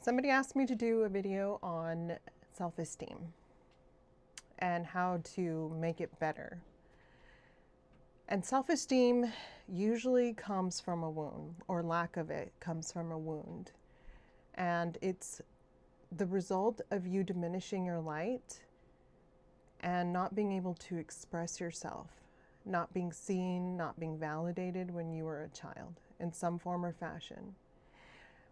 Somebody asked me to do a video on self-esteem and how to make it better. And self-esteem usually comes from a wound, or lack of it comes from a wound. And it's the result of you diminishing your light and not being able to express yourself, not being seen, not being validated when you were a child in some form or fashion.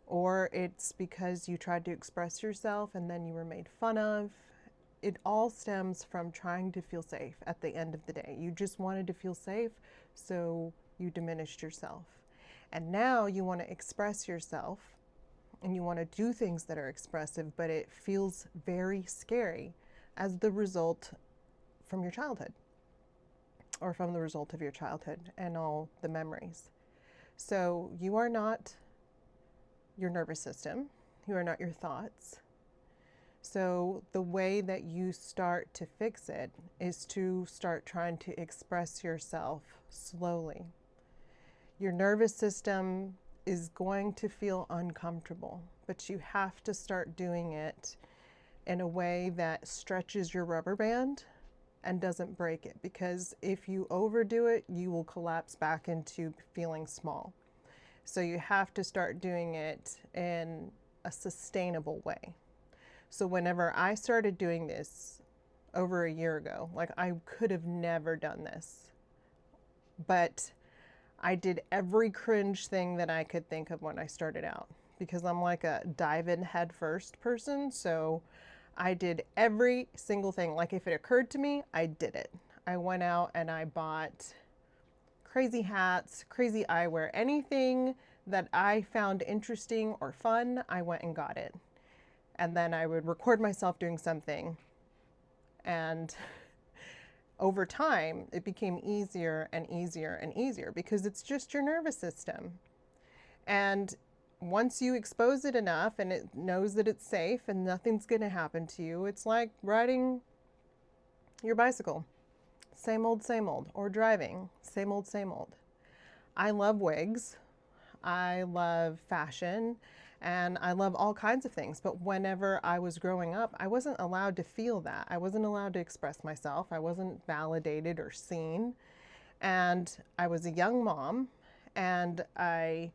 Or it's because you tried to express yourself and then you were made fun of. It all stems from trying to feel safe at the end of the day. You just wanted to feel safe, so you diminished yourself. And now you want to express yourself and you want to do things that are expressive, but it feels very scary as the result from your childhood, or from the result of your childhood and all the memories. So you are not your nervous system. You are not your thoughts. So the way that you start to fix it is to start trying to express yourself slowly. Your nervous system is going to feel uncomfortable, but you have to start doing it in a way that stretches your rubber band and doesn't break it, because if you overdo it, you will collapse back into feeling small. So you have to start doing it in a sustainable way. So whenever I started doing this over a year ago, like, I could have never done this, but I did every cringe thing that I could think of when I started out, because I'm like a dive in head first person. So I did every single thing. Like, if it occurred to me, I did it. I went out and I bought crazy hats, crazy eyewear, anything that I found interesting or fun, I went and got it. And then I would record myself doing something. And over time, it became easier and easier and easier, because it's just your nervous system. And once you expose it enough and it knows that it's safe and nothing's going to happen to you, it's like riding your bicycle. Same old, or driving, same old. I love wigs, I love fashion, and I love all kinds of things. But whenever I was growing up, I wasn't allowed to feel that. I wasn't allowed to express myself. I wasn't validated or seen. And I was a young mom, and I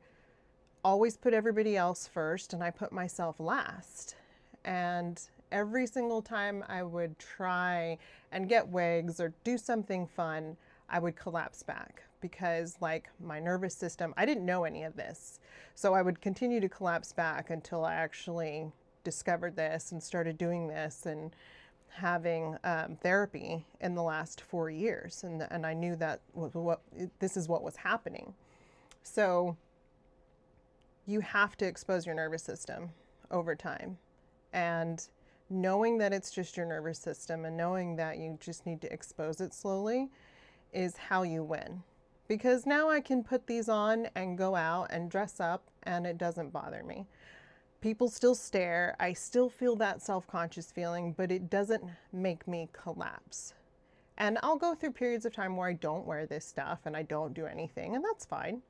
always put everybody else first, and I put myself last. And every single time I would try and get wigs or do something fun, I would collapse back, because, like, my nervous system, I didn't know any of this. So I would continue to collapse back until I actually discovered this and started doing this and having therapy in the last 4 years. And I knew that this is what was happening. So you have to expose your nervous system over time. And knowing that it's just your nervous system and knowing that you just need to expose it slowly is how you win. Because now I can put these on and go out and dress up and it doesn't bother me. People still stare. I still feel that self-conscious feeling, but it doesn't make me collapse. And I'll go through periods of time where I don't wear this stuff and I don't do anything, and that's fine.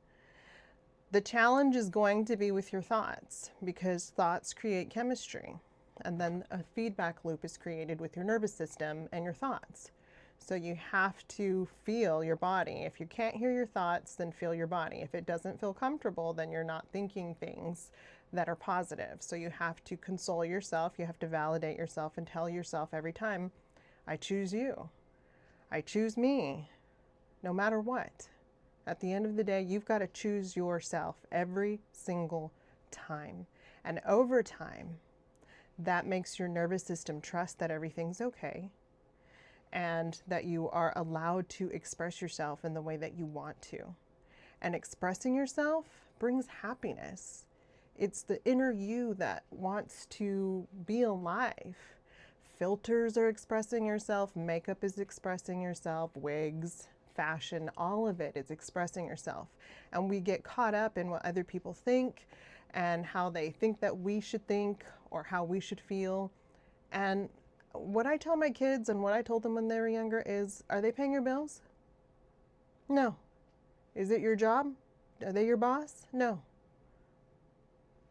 The challenge is going to be with your thoughts, because thoughts create chemistry. And then a feedback loop is created with your nervous system and your thoughts. So you have to feel your body. If you can't hear your thoughts, then feel your body. If it doesn't feel comfortable, then you're not thinking things that are positive. So you have to console yourself. You have to validate yourself and tell yourself every time, I choose you. I choose me, no matter what. At the end of the day, you've got to choose yourself every single time. And over time, that makes your nervous system trust that everything's okay and that you are allowed to express yourself in the way that you want to. And expressing yourself brings happiness. It's the inner you that wants to be alive. Filters are expressing yourself, makeup is expressing yourself, wigs, fashion, all of it is expressing yourself. And we get caught up in what other people think and how they think that we should think or how we should feel. And what I tell my kids and what I told them when they were younger is, are they paying your bills? No. Is it your job? Are they your boss? No.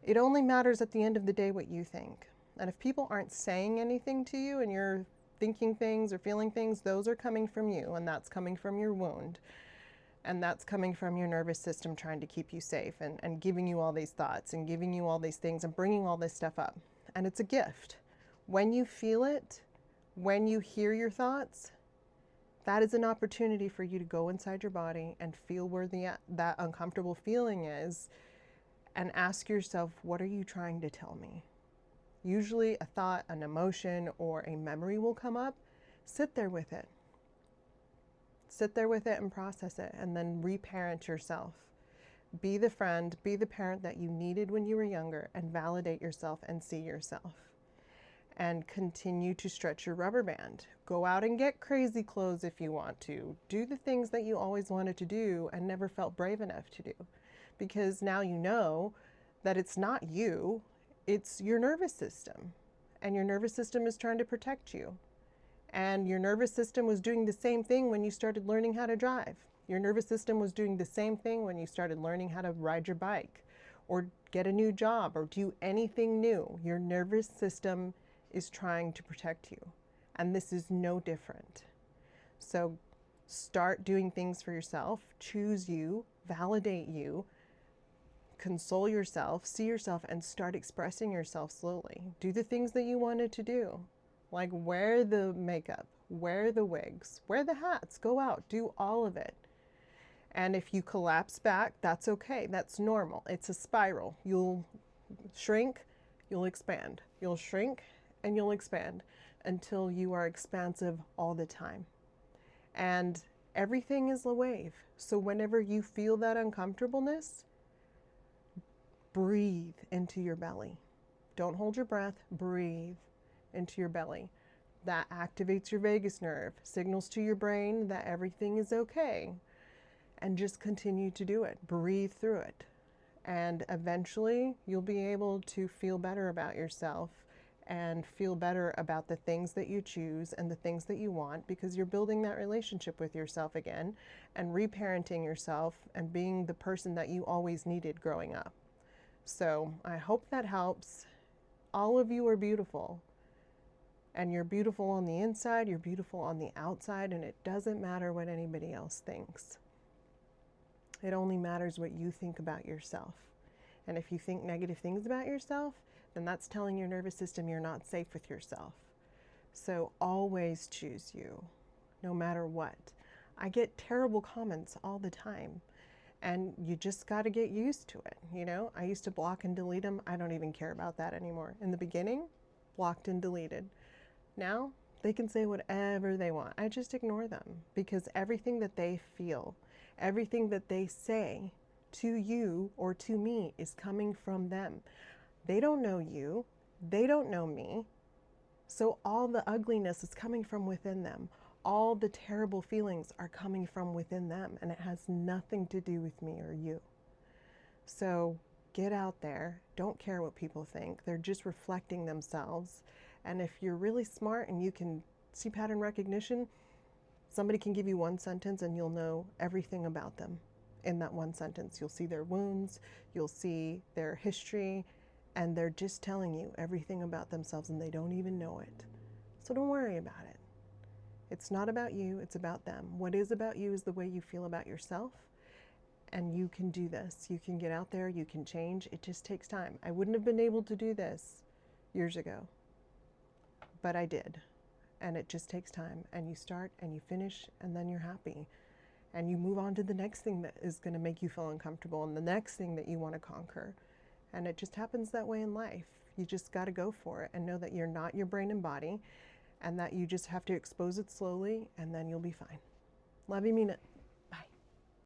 It only matters at the end of the day what you think. And if people aren't saying anything to you and you're thinking things or feeling things, those are coming from you, and that's coming from your wound. And that's coming from your nervous system trying to keep you safe and giving you all these thoughts and giving you all these things and bringing all this stuff up. And it's a gift. When you feel it, when you hear your thoughts, that is an opportunity for you to go inside your body and feel where that uncomfortable feeling is and ask yourself, what are you trying to tell me? Usually a thought, an emotion, or a memory will come up. Sit there with it. Sit there with it and process it, and then reparent yourself. Be the friend, be the parent that you needed when you were younger, and validate yourself and see yourself. And continue to stretch your rubber band. Go out and get crazy clothes if you want to. Do the things that you always wanted to do and never felt brave enough to do. Because now you know that it's not you, it's your nervous system. And your nervous system is trying to protect you. And your nervous system was doing the same thing when you started learning how to drive. Your nervous system was doing the same thing when you started learning how to ride your bike or get a new job or do anything new. Your nervous system is trying to protect you. And this is no different. So start doing things for yourself, choose you, validate you, console yourself, see yourself, and start expressing yourself slowly. Do the things that you wanted to do. Like wear the makeup, wear the wigs, wear the hats, go out, do all of it. And if you collapse back, that's okay. That's normal. It's a spiral. You'll shrink, you'll expand. You'll shrink and you'll expand until you are expansive all the time. And everything is a wave. So whenever you feel that uncomfortableness, breathe into your belly. Don't hold your breath, breathe into your belly. That activates your vagus nerve, signals to your brain that everything is okay. And just continue to do it. Breathe through it. And eventually you'll be able to feel better about yourself and feel better about the things that you choose and the things that you want, because you're building that relationship with yourself again and reparenting yourself and being the person that you always needed growing up. So I hope that helps. All of you are beautiful. And you're beautiful on the inside, you're beautiful on the outside, and it doesn't matter what anybody else thinks. It only matters what you think about yourself. And if you think negative things about yourself, then that's telling your nervous system you're not safe with yourself. So always choose you, no matter what. I get terrible comments all the time, and you just got to get used to it. You know, I used to block and delete them. I don't even care about that anymore. In the beginning, blocked and deleted. Now, they can say whatever they want. I just ignore them, because everything that they feel, everything that they say to you or to me is coming from them. They don't know you. They don't know me. So all the ugliness is coming from within them. All the terrible feelings are coming from within them, and it has nothing to do with me or you. So get out there. Don't care what people think. They're just reflecting themselves. And if you're really smart and you can see pattern recognition, somebody can give you one sentence and you'll know everything about them in that one sentence. You'll see their wounds, you'll see their history, and they're just telling you everything about themselves and they don't even know it. So don't worry about it. It's not about you, it's about them. What is about you is the way you feel about yourself. And you can do this. You can get out there, you can change. It just takes time. I wouldn't have been able to do this years ago, but I did. And it just takes time. And you start and you finish and then you're happy. And you move on to the next thing that is going to make you feel uncomfortable and the next thing that you want to conquer. And it just happens that way in life. You just got to go for it and know that you're not your brain and body, and that you just have to expose it slowly, and then you'll be fine. Love you, mean it.